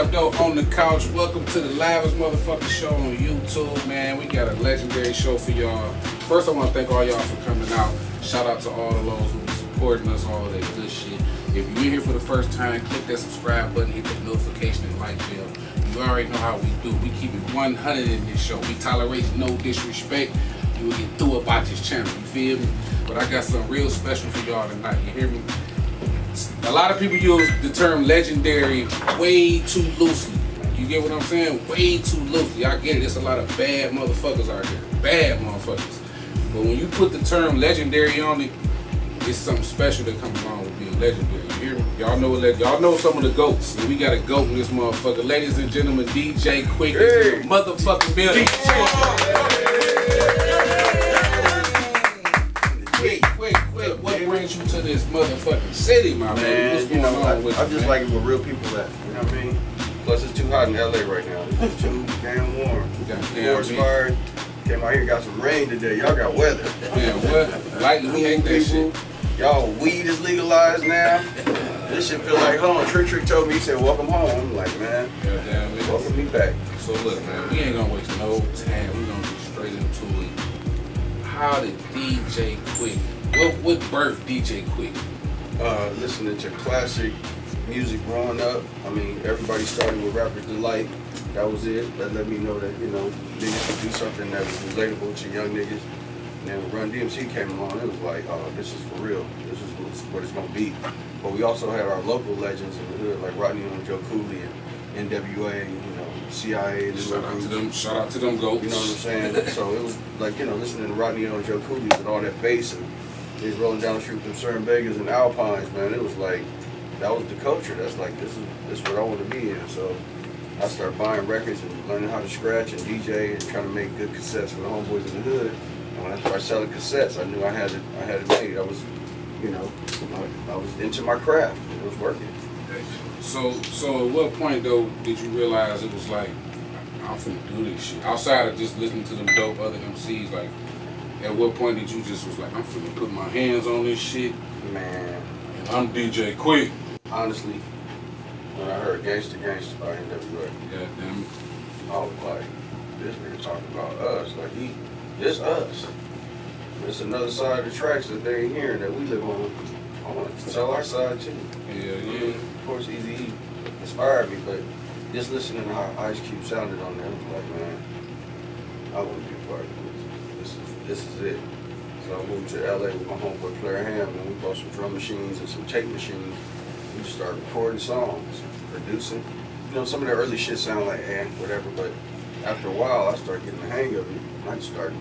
up, though, on the couch? Welcome to the livest motherfucking show on YouTube, man. We got a legendary show for y'all. First, I want to thank all y'all for coming out. Shout out to all of those who are supporting us, all that good shit. If you're here for the first time, click that subscribe button, hit the notification and like bell. You already know how we do. We keep it 100 in this show. We tolerate no disrespect. You will get through about this channel, you feel me? But I got something real special for y'all tonight, you hear me? A lot of people use the term legendary way too loosely. You get what I'm saying? Way too loosely. I get it. There's a lot of bad motherfuckers out there. Bad motherfuckers. But when you put the term legendary on it, it's something special that comes along with being legendary. You hear me? Y'all know y'all know some of the GOATs. And we got a GOAT in this motherfucker. Ladies and gentlemen, DJ Quik is in the motherfucking building. Quik, what brings you to this motherfucking city, my man? What's going on with you, I just like it where real people at. You know what I mean? Plus, it's too hot in LA right now. It's too damn warm. Forest fire. Came out here, got some rain today. Y'all got weather. Man, what? Lightly, we hate that shit. Y'all, weed is legalized now. This shit feel like home. Trick told me, he said, welcome home. I'm like, man, welcome me back. So look, man, we ain't gonna waste no time. We gonna get straight into it. How did DJ Quik, what birthed DJ Quik? Listening to classic music growing up. I mean, everybody started with Rapper's Delight. That was it. That let me know that, you know, niggas could do something that was relatable to young niggas. And then when Run DMC came along, it was like, oh, this is for real. This is what it's gonna be. But we also had our local legends in the hood, like Rodney and Joe Cooley and NWA, you know, CIA. And shout out to them GOATs. You know what I'm saying? So it was like, you know, listening to Rodney and Joe Cooley with all that bass and he's rolling down the street with them Certain Vegas and Alpines, man. It was like, that was the culture. That's like, this is what I want to be in. So I started buying records and learning how to scratch and DJ and trying to make good cassettes for the homeboys in the hood. And when I started selling cassettes, I knew I had it made. I was, you know, I was into my craft. It was working. So at what point though did you realize it was like, I'm finna do this shit? Outside of just listening to them dope other MCs, like, at what point did you just was like, I'm finna put my hands on this shit? Man, and I'm DJ Quik. Honestly, when I heard Gangsta by NWA, goddamn it, I was like, this nigga talking about us. Like, this us. It's another side of the tracks that they ain't hearing that we live on. I want to tell our side too. Yeah. Of course, Eazy-E inspired me, but just listening to how Ice Cube sounded on there, I was like, man, I want to be a part of this. This is it. So I moved to LA with my homeboy Player Ham, and we bought some drum machines and some tape machines. We just started recording songs, producing. You know, some of the early shit sound like whatever, but after a while, I started getting the hang of it. I started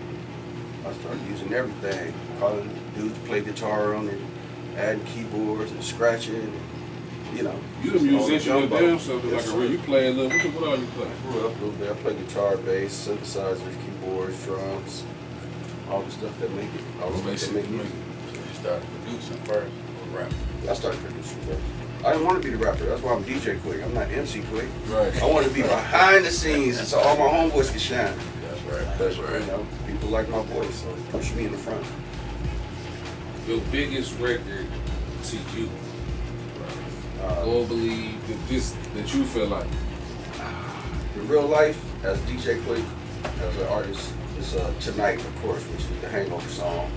using everything, calling dudes to play guitar on it, adding keyboards and scratching. And, you know, you the musician your damn self, like a real. You play a little. What all you play? I grew up a little bit. I play guitar, bass, synthesizers, keyboards, drums, all the stuff that make it. All the stuff that make music. So you started producing first or rapping? I started producing first. I didn't want to be the rapper. That's why I'm DJ Quik. I'm not MC Quik. Right. I want to be behind the scenes so all my homeboys can shine. That's right. That's right. You know, people like my voice, so they push me in the front. Your biggest record to you, globally, that you feel like? In real life, as DJ Quik, as an artist, it's Tonight, of course, which is the Hangover song.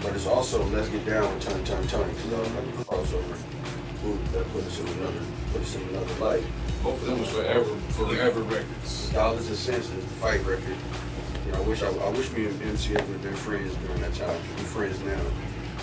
But it's also Let's Get Down with Tony, because I was like a crossover group that put us in another light. Both of them was forever records. Dollars and Cents is the fight record. You know, I wish me and MC would have been friends during that time. We're friends now.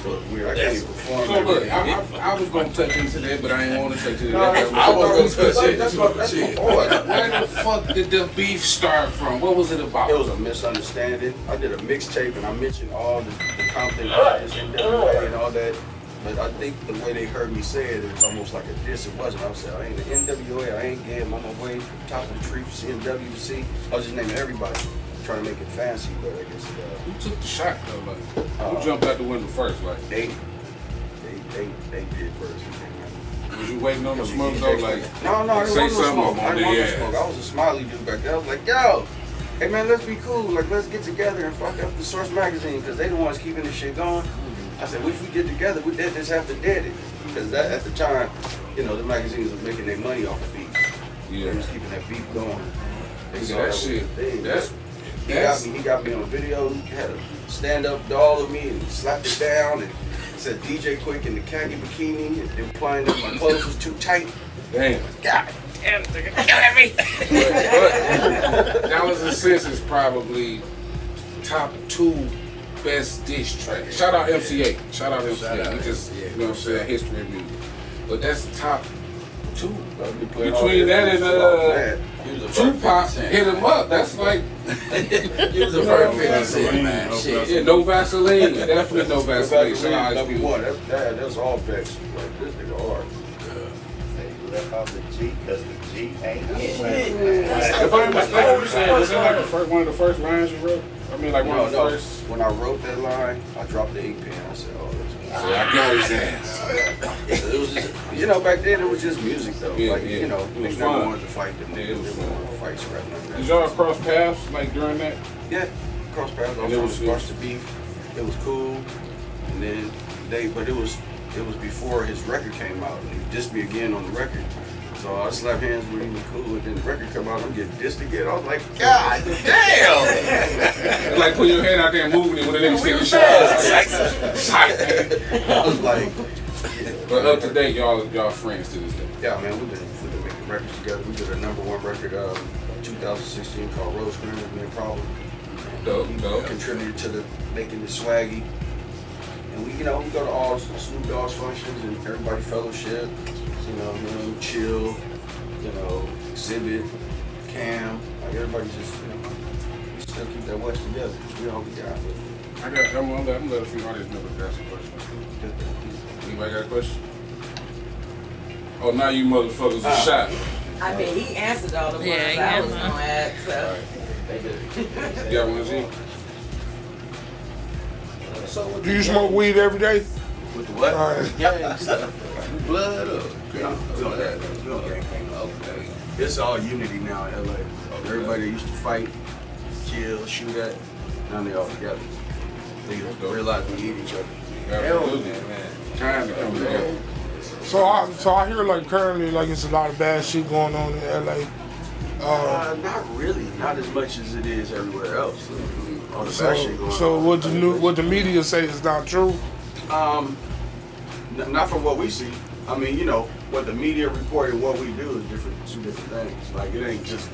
So it's weird. I can't even perform. So look, I was gonna touch into that, but I ain't want to touch into that. I was gonna touch it. That's my boy. Where the fuck did the beef start from? What was it about? It was a misunderstanding. I did a mixtape and I mentioned all the Compton artists and NWA and all that. But I think the way they heard me say it, it was almost like a diss. It wasn't. I was saying, I ain't the NWA, I ain't gay, I'm on my way from top of the tree for CMWC. I was just naming everybody, trying to make it fancy, but I guess who took the shot though? Like, who jumped out the window first? Like they did first. Was you waiting on the smoke though? Like, no, there say wasn't no something smoke. I didn't want no smoke. I was a smiley dude back then. I was like, yo, hey man, let's be cool. Like, let's get together and fuck up the Source magazine, because they the ones keeping this shit going. I said, if we get together, we did just have to dead it. Because that at the time, you know, the magazines were making their money off of beats. They was keeping that beef going. They saw that shit. He got me on video. He had a stand-up doll of me and slapped it down and said DJ Quik in the khaki bikini, implying that my clothes was too tight. Damn. God damn, nigga, killing me. Dollars and Cents is probably top 2 best diss track. Shout out MCA. Shout out MCA. He just, you know what I'm saying, history of music. But that's top 2. Between that and Tupac, Hit 'Em Up. That's like. He was the first 50 Cent, man. Shit. Yeah, no Vaseline. Definitely no Vaseline. Shout out Ice Cube. That's all facts. Like, this nigga hard. Left off the G because the G ain't If I'm mistaken, you said, was that like one of the first lines you wrote? I mean, like one of the first. When I wrote that line, I dropped the ink pen. I said, "Oh, that's good." So I got his ass. It was just, you know, back then it was just music though. Yeah, like, yeah. you know, It they was never fun. wanted to fight them. They didn't want to fight scrapping like that. Did y'all cross paths like during that? Yeah, cross paths. I And it was was trying to spark the beef. It was cool, and then but it was before his record came out. And he dissed me again on the record. So I slapped hands with him, cool, and then the record come out, I'm getting dissed again. I was like, God damn! Like put your hand out there and moving it when the nigga stick shots. I was like, but up to date, y'all friends to this day. Yeah, man, we've been making records together. We did a #1 record 2016 called Rose Green with me and Problem. Dope. Contributed to the making the swaggy. And we go to all Snoop Dogg's functions and everybody fellowship. You know, chill, Exhibit, Cam, like everybody just, we still keep that West together. We all we got. I'm gonna let a few artists know to ask a question. Anybody got a question? Oh, now you motherfuckers are shot. I mean, he answered all the ones I was gonna ask, so. You got one, Z? Do you smoke weed every day? With the what? Yeah, blood up. Okay. It's all unity now in LA. Everybody used to fight, kill, shoot at. Now they all together. They realize we need each other. Absolutely, man. Time to come together. So I hear like currently like it's a lot of bad shit going on in LA. Not really, not as much as it is everywhere else. All the bad shit going So on. what the media say is not true? Not from what we see. I mean, what the media report and what we do is two different things. Like, it ain't just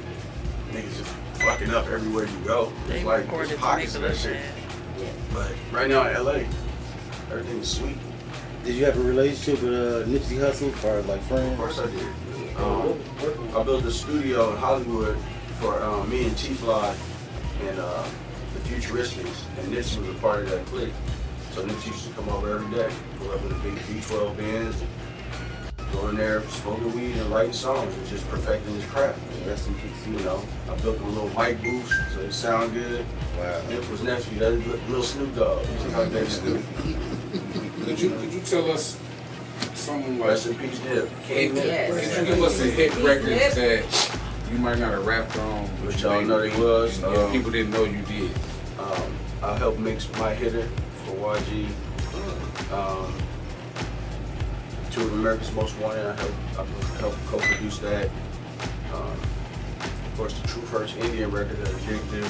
niggas just fucking up everywhere you go. It's like there's pockets of that shit. But right now in LA, everything's sweet. Did you have a relationship with Nipsey Hussle or like friends? Of course I did. I built a studio in Hollywood for me and T-Fly and the Futuristics, and Nipsey was a part of that clique. So Nipsey used to come over every day, go up in the big B12 Benz, go in there smoking weed and writing songs and just perfecting his craft. Rest in peace. I built him a little mic booth so it sound good. Wow. Nip was nephew, that little Snoop Dogg. He's like that Snoop. Could you tell us something like? Rest in peace, Nip. Could you give us a hit record that you might not have rapped on, Which y'all know they was. people didn't know you did? I helped mix My Hitter for YG. Two of America's Most Wanted, I helped co-produce that. Of course, the True First Indian record that Jig did.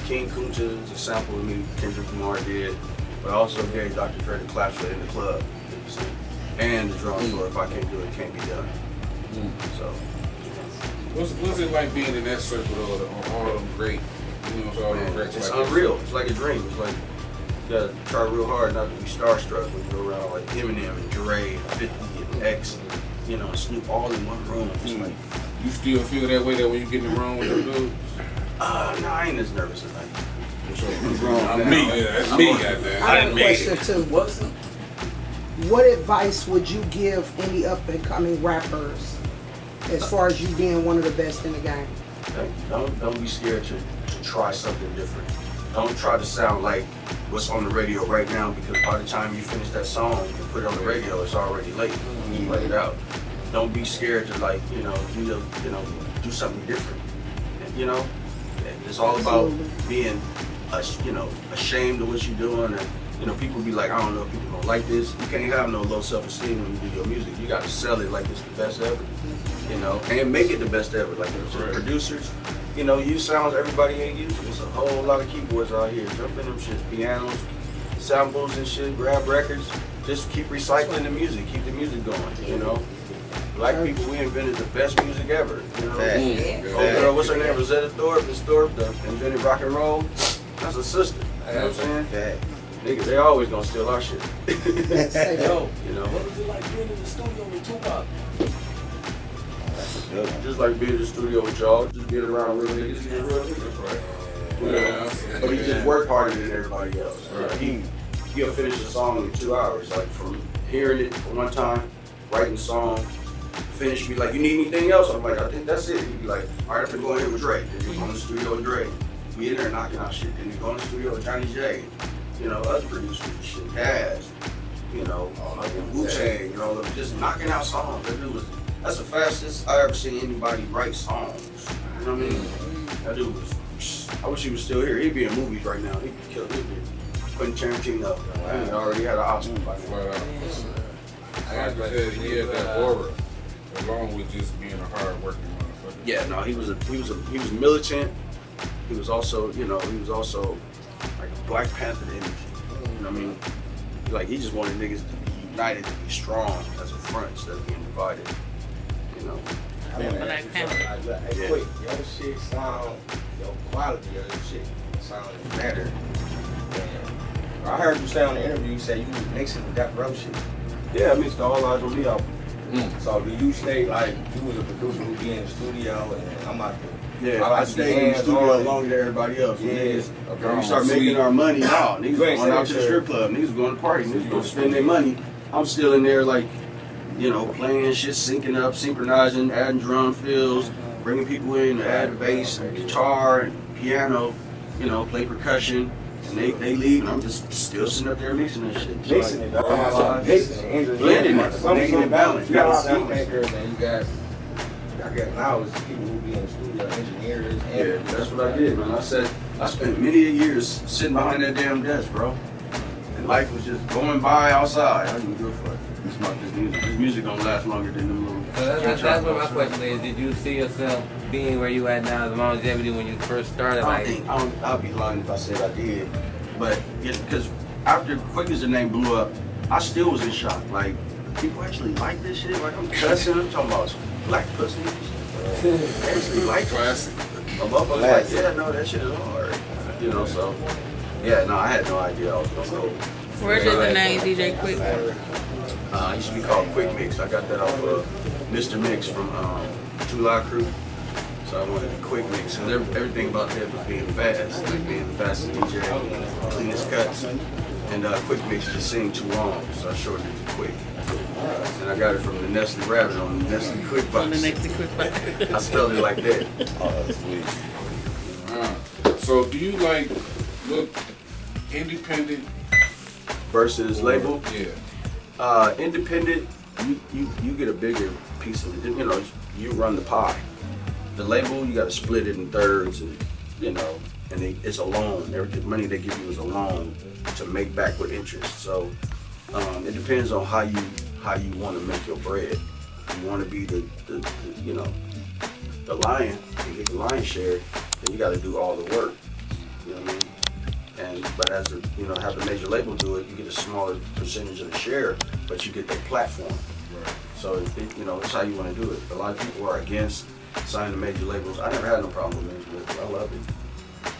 King Kunta is a sample of me, Kendrick Lamar did. But I also gave Dr. Dre the claps for In the Club. And the drums for If I Can't Do It, Can't Be Done. So. What's it like being in that circle of all them great, all them great? It's unreal. It's like a dream. It's like you gotta try real hard not to be starstruck when you go around like Eminem and Dre, 50 and X, and Snoop all in one room. It's like, you still feel that way that when you get in the room with them dudes? no, I ain't as nervous as I am. I'm me. That's me, goddamn. I have a question too. What advice would you give any up and coming rappers as far as you being one of the best in the game? Don't be scared to try something different. Don't try to sound like what's on the radio right now, because by the time you finish that song and put it on the radio, it's already late. You let it out. Don't be scared to do something different. It's all about being ashamed of what you're doing and You know, people be like, I don't know if people gonna like this. You can't have no low self-esteem when you do your music. You gotta sell it like it's the best ever. You know, and make it the best ever. Like the producers, you know, use sounds everybody ain't using. There's a whole lot of keyboards out here. Jump in them shits, pianos, samples and shit, grab records. Just keep recycling the music, keep the music going, you know. Black people, we invented the best music ever, you know. Oh girl, what's her name? Rosetta Thorpe. Miss Thorpe invented rock and roll. That's a sister. You know what I'm saying? Niggas, they always gonna steal our shit. Yo, you know. what was it like being in the studio with Tupac? Just like being in the studio with y'all, just get around real niggas, get real niggas, right? Yeah. But he just worked harder than everybody else. Right. He'll finish a song in 2 hours, like from hearing it one time, writing the song, finish, be like, you need anything else? I'm like, I think that's it. He'd be like, all right, I'm gonna go in here with Dre. Then you go in the studio with Dre. We in there knocking out shit. Then you go in the studio with Johnny J. You know, other producers and shit, Kaz, you know, like Wu-Tang, you know, just knocking out songs. That's the fastest I ever seen anybody write songs. You know what I mean? That dude was, I wish he was still here. He'd be in movies right now. He'd be killed. He'd be Quentin Tarantino. He already had an Oscar by now. Like you said, he had that aura, along with just being a hard-working motherfucker. Yeah, no, he was militant. He was also, you know, like a Black Panther energy. You know what I mean? Like he just wanted niggas to be united, to be strong as a front instead of being divided. You know. Black Panther. Hey, Quik, your shit sound, your quality of your shit sound better. And I heard you say on the interview, you said you was mixing with that bro shit. Yeah, I mixed all Eyes on Me album. So do you stay like you was a producer who be in the studio and I'm out there? Yeah, I stayed in the studio longer than everybody else. Yeah. When we start making our money, niggas going out to the strip club, niggas going to party, niggas going to spend their money. I'm still in there like, you know, playing shit, syncing up, synchronizing, adding drum fills, bringing people in to add bass and guitar and piano, you know, play percussion. And they leave and I'm just still sitting up there mixing that shit. Mixing it, blending it, making it balanced. You got sound makers and you got, I guess now it's people who be in the studio, engineers. Yeah, that's what I did, man. I spent many years sitting behind that damn desk, bro. And life was just going by outside. I didn't give a fuck. It's about this music. This music don't last longer than the movie. That's what my question is. Did you see yourself being where you at now, the longevity when you first started? I'll be lying if I said I did. But because after Quik as the name blew up, I still was in shock. Like, people actually like this shit? Like, I'm cussing, I'm talking about black pussy. They actually like classic. A motherfucker like, yeah, no, that shit is hard. You know, so, yeah, no, I had no idea I was going to go. Where did the name DJ Quik from? It used to be called Quik Mix. I got that off of Mr. Mix from July Crew. So I wanted a Quik Mix. And everything about that was being fast, like being the fastest DJ, cleanest cuts. And Quik Mix just seemed too long, so I shortened it to Quik. And I got it from the Nestle Rabbit on the Nestle Quik box. On the Nestle Quik box. I spelled it like that. Oh, that's sweet. So do you like look independent Versus label? Yeah. Independent, you get a bigger piece of it. You know, you run the pie. The label, you got to split it in thirds, and you know, and it's a loan. The money they give you is a loan to make back with interest. So it depends on how you want to make your bread. If you want to be the you know, the lion, you get the lion's share, then you got to do all the work. You know what I mean? But as a, you know, have the major label do it, you get a smaller percentage of the share, but you get the platform. Right. So you know, it's how you want to do it. A lot of people are against signing the major labels. I never had no problem with major labels. I love it.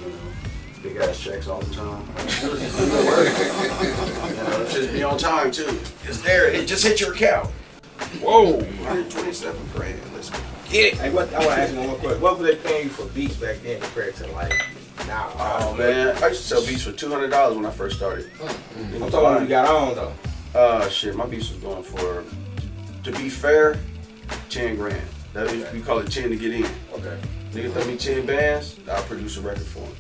You know, big ass checks all the time. You know, just be on time too. It's there. It just hit your account. Whoa, 127 grand. Let's get it. Hey, I want to ask you one more question. What were they paying you for beats back then compared to like now? Oh man, I used to sell beats for $200 when I first started. I'm talking about you got on though. Shit, my beats was going for, to be fair, 10 grand. That is, we call it 10 to get in. Okay. Nigga throw me 10 bands, I'll produce a record for him.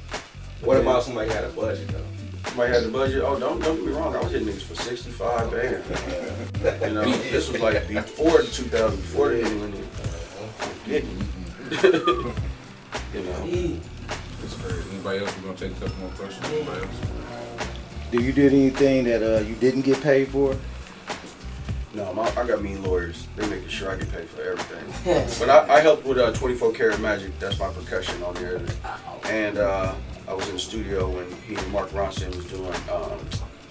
What about somebody had a budget though? Somebody had the budget. Oh, don't get me wrong. I was hitting niggas for 65 bands. You know, this was like before the 2000, before the internet. You know. That's crazy. Anybody else? We're gonna take a couple more questions. Anybody else? Do you did anything that you didn't get paid for? No, I got mean lawyers. They making sure I get paid for everything. But I helped with 24 Karat Magic. That's my percussion on there. And I was in the studio when he and Mark Ronson was doing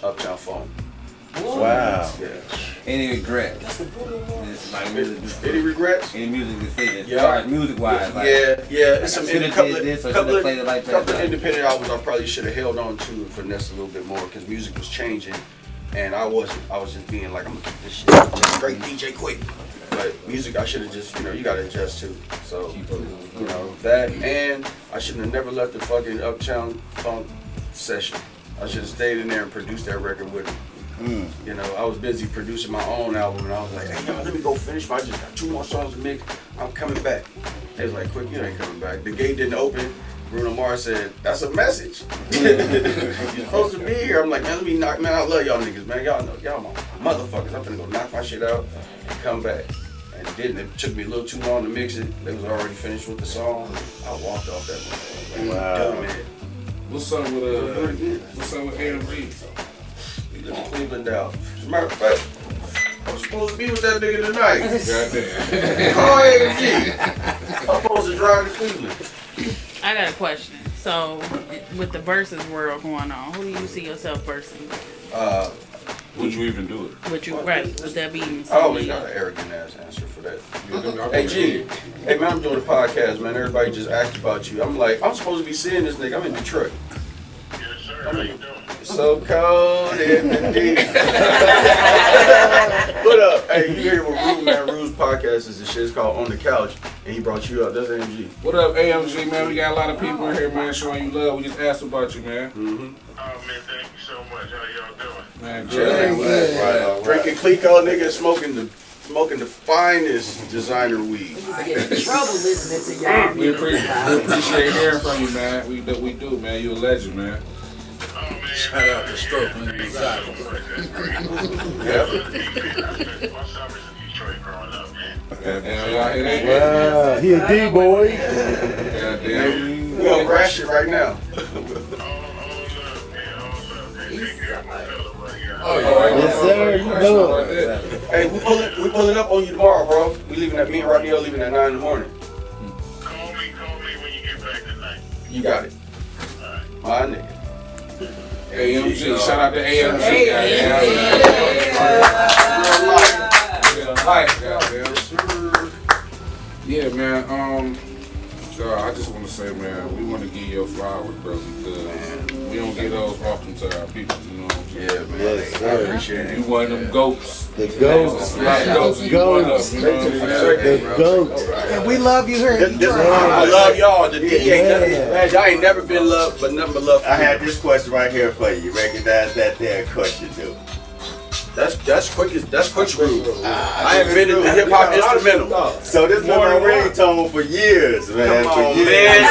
Uptown Funk. Wow. Yeah. Any regrets? Like Any regrets? Any music decisions? Yeah. Music wise. Like, Yeah. It's some couple like of independent albums I probably should have held on to and finessed a little bit more because music was changing. And I wasn't. I was just being like, I'm gonna keep this shit just straight DJ Quik. But music, I should have just, you gotta adjust to. So, that, and I should have never left the fucking Uptown Funk session. I should have stayed in there and produced that record with him. I was busy producing my own album, and I was like, hey, y'all, let me go finish. I just got 2 more songs to mix. I'm coming back. They was like, Quik, you ain't coming back. The gate didn't open. Bruno Mars said, that's a message. You're supposed to be here. I'm like, man, let me knock, man, I love y'all niggas, man. Y'all know, y'all my motherfuckers. I'm finna go knock my shit out and come back. And it didn't. It took me a little too long to mix it. They was already finished with the song. I walked off that one. Like, wow. Man. What's up with AMG? We live in Cleveland now. As a matter of fact, I was supposed to be with that nigga tonight. Goddamn. Call AMG. I'm supposed to drive to Cleveland. I got a question. So, with the versus world going on, who do you see yourself versing? Would you even do it? Would that be? I always got an arrogant ass answer for that. Hey G, hey man, I'm doing a podcast, man. Everybody just asked about you. I'm like, I'm supposed to be seeing this nigga. I'm in Detroit. Yes, sir. How you doing? So cold in the deep. What up? Hey, you hear what Rude, man? Rude's podcast is the shit. It's called On the Couch, and he brought you up. That's AMG. What up, AMG, man? We got a lot of people in here, man, showing you love. We just asked about you, man. Oh, man, thank you so much. How y'all doing? Man, Drinking Clico, nigga, smoking the finest designer weed. I get in trouble listening to y'all. We appreciate hearing from you, man. We do, man. You a legend, man. Oh, man. Shout out to Stroke, man. My son was in Detroit growing up, man. Wow, he a D-boy. Goddamn. We on grass shit right now. Yes, sir. You know it. Hey, we pulling up on you tomorrow, bro. We leaving at me and Rodney leaving at 9 in the morning. Call me when you get back tonight. You got it. My nigga. AMG, shout out to AMG. Yeah, man. I just want to say, man, we want to give you a flowers, bro, because we don't get those often to our people, you know what I'm saying? Yeah, man. Yes, I appreciate it. You one of them goats. The goats. The goats. The goats. And we love you here in Detroit. I love y'all. The D ain't nothing. Man, y'all ain't never been loved, but nothing but love. I had this question right here for you. You recognize that there question, dude? That's Quik's groove. I invented the hip hop instrumental. So this been my ringtone for years, man. Come for on, years. man.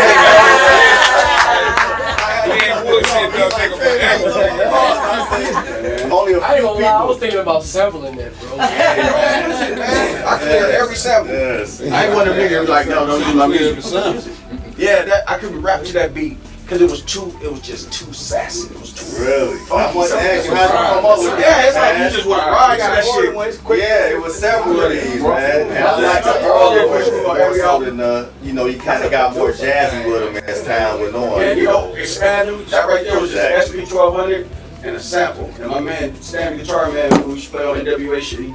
Only a few people. I was thinking about sampling that, bro. I clear every sample. Yes. I ain't one of them niggas like, no, don't use my music. Yeah, I couldn't rap to that beat. Cause it was just too sassy. It was too really. funky. I was asking how to come up with that. Yeah, it's like you just want to ride to that shit. Yeah, it was several of these, man. And I like the earlier ones more so than you kind of got more jazzy with them as time went on. Yeah, expand them. That right there was just an SP1200 and a sample. And my man, Stan the Guitar Man, who used to play on NWA shit, he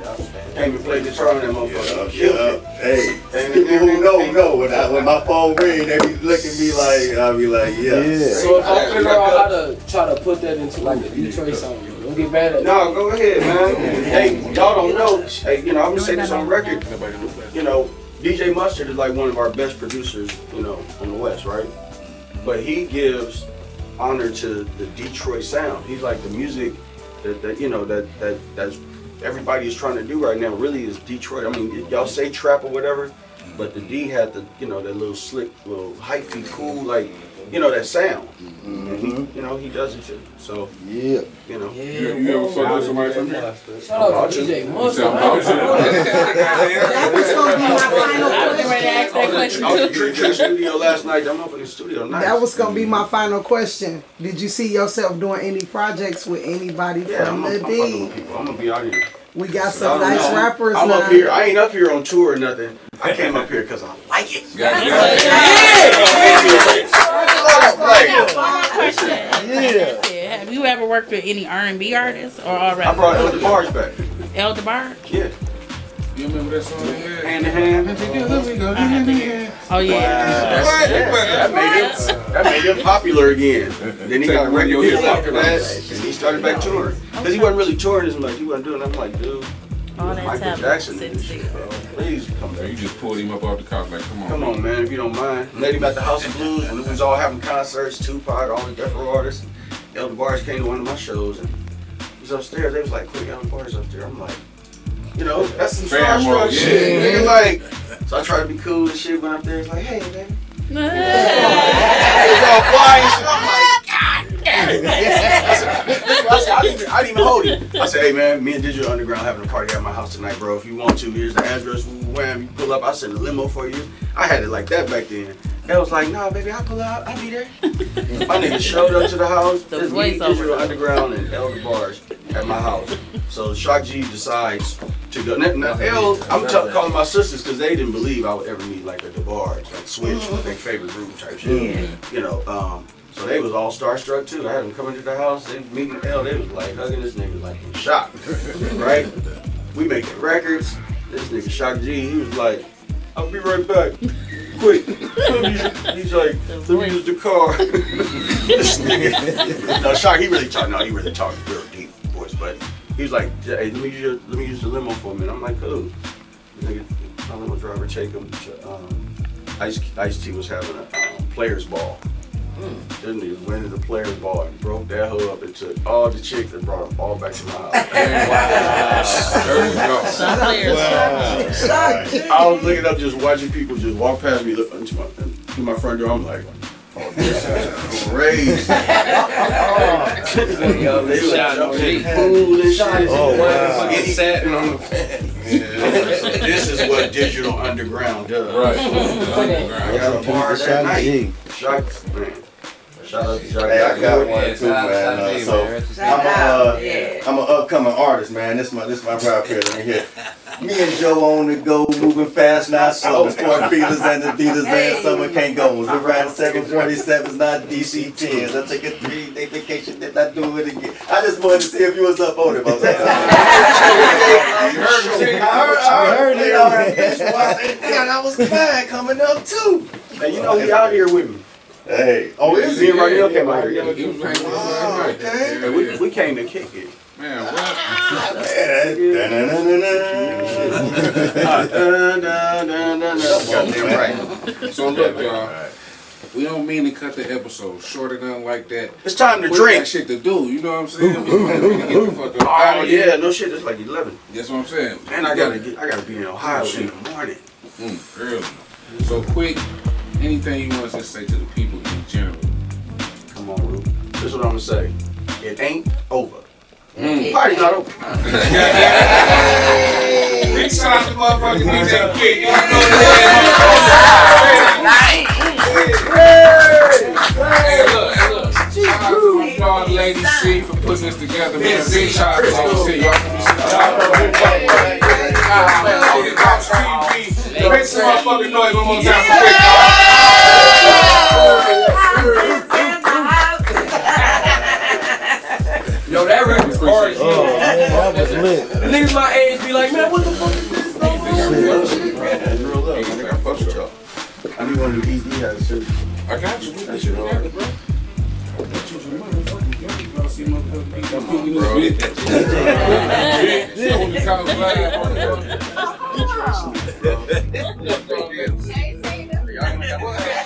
came and played guitar on that motherfucker. Hey, people who know when my phone ring, they be looking at me like, I'll be like, yeah. So if I figure out how to try to put that into like a Detroit song, don't get mad at me. No, go ahead, man. Hey, y'all don't know. Hey, I'm gonna say this on record. DJ Mustard is like one of our best producers, on the West, right? But he gives honor to the Detroit sound. He's like the music that's everybody is trying to do right now. Really is Detroit. I mean, y'all say trap or whatever, but the D had the that little slick, little hyphy, cool, like you know, that sound. And he, you know, he does it too. So yeah, you know. You ever fuck with somebody from here? Shout out to DJ Mustard. That was gonna be my final question. I was in the studio last night. That motherfucking studio nice. That was gonna be my final question. Did you see yourself doing any projects with anybody from the D? I'm gonna be out here. We got some nice rappers I'm now. up here. I ain't up here on tour or nothing. I came up here because I like it. Have you ever worked with any R&B artists or all rappers? I brought Elder Bars back. Elder Bars? Yeah. You remember that song? Hand in hand. Oh yeah. That made him popular again. Then he got a record deal after that, and he started back touring. Because he wasn't really touring as much. He wasn't doing. I'm like, dude, All that Michael talent Jackson, sitting still. please come back. You just pulled him up off the couch like, come on. Come on, man, if you don't mind. Met him at the House of Blues when we was all having concerts, Tupac, all the Death Row artists. Elder Bars came to one of my shows, and he was upstairs. They was like, Quik, Elder Bars up there. I'm like, you know, that's some starstruck shit. Nigga, like, so I tried to be cool and shit, went up there. It's like, hey, baby. It was all quiet and shit. I'm like, God damn it. I didn't even hold him. I said, hey, man, me and Digital Underground having a party at my house tonight, bro. If you want to, here's the address. Wham, you pull up. I'll send a limo for you. I had it like that back then. They was like, nah, baby, I'll pull out. I'll be there. My nigga showed up to the house. There's me, Digital Underground, and Elder Bars at my house. So Shock G decides to go. Now, I'm calling my sisters because they didn't believe I would ever meet like a DeBarge, like Switch with their favorite group type shit. You know, so they was all starstruck too. I had them coming to the house. They meeting L. They was like hugging this nigga like in shock, right? We making records. This nigga Shock G, he was like, I'll be right back. Quick, he's like, let me use the car. This nigga, no, Shock, he really talked real deep voice, but he was like, hey, let me use the limo for a minute. I'm like, cool. Nigga, my limo driver take him to, Ice-T was having a players ball. This nigga went to the players ball and broke that hoe up and took all the chicks and brought them all back to my house. I was looking up just watching people just walk past me to my front door. I'm like, oh, this is crazy. They was jumping pool and shit. Oh, wow. Satin on the fan. This is what Digital Underground does. Right. I got a bar that night. Shots, man. Shout out to Shock. Hey, I got one too, man. So I'm an upcoming artist, man. This my rap here. Let me hear. Me and Joe on the go, moving fast, not slow. Sport feelers and Adidas and summer can't go. We're riding 747s, not DC-10s. I take a 3-day vacation, then I do it again. I just wanted to see if you was up on it, I heard it. That was bad coming up too. Hey, you know he out here with me. Hey, oh, is he? Right here came out here. Okay. We came to kick it. Man, what? So look, y'all. We don't mean to cut the episode short or nothing like that. It's time to we drink. Got shit to do. You know what I'm saying? We get the fuck up. Oh yeah, no shit. It's like 11. That's what I'm saying. And I gotta be in Ohio in the morning. Early. So Quik. Anything you want to say to the people in general? Come on, Rube. This is what I'm gonna say. It ain't over. Party's not over. Big shout out to motherfucking DJ Quik. Hey, look. Shout out to my dog, Lady C, for putting this together, man. Big shout out to Lady C. Y'all can be make some motherfucking noise one more time for Quik. Yo, that record's hard as hell. Oh, man, that was lit. The niggas my age be like, man, what the fuck is this? I need one of the ED has too. I got you. That shit hard, bro. Bro.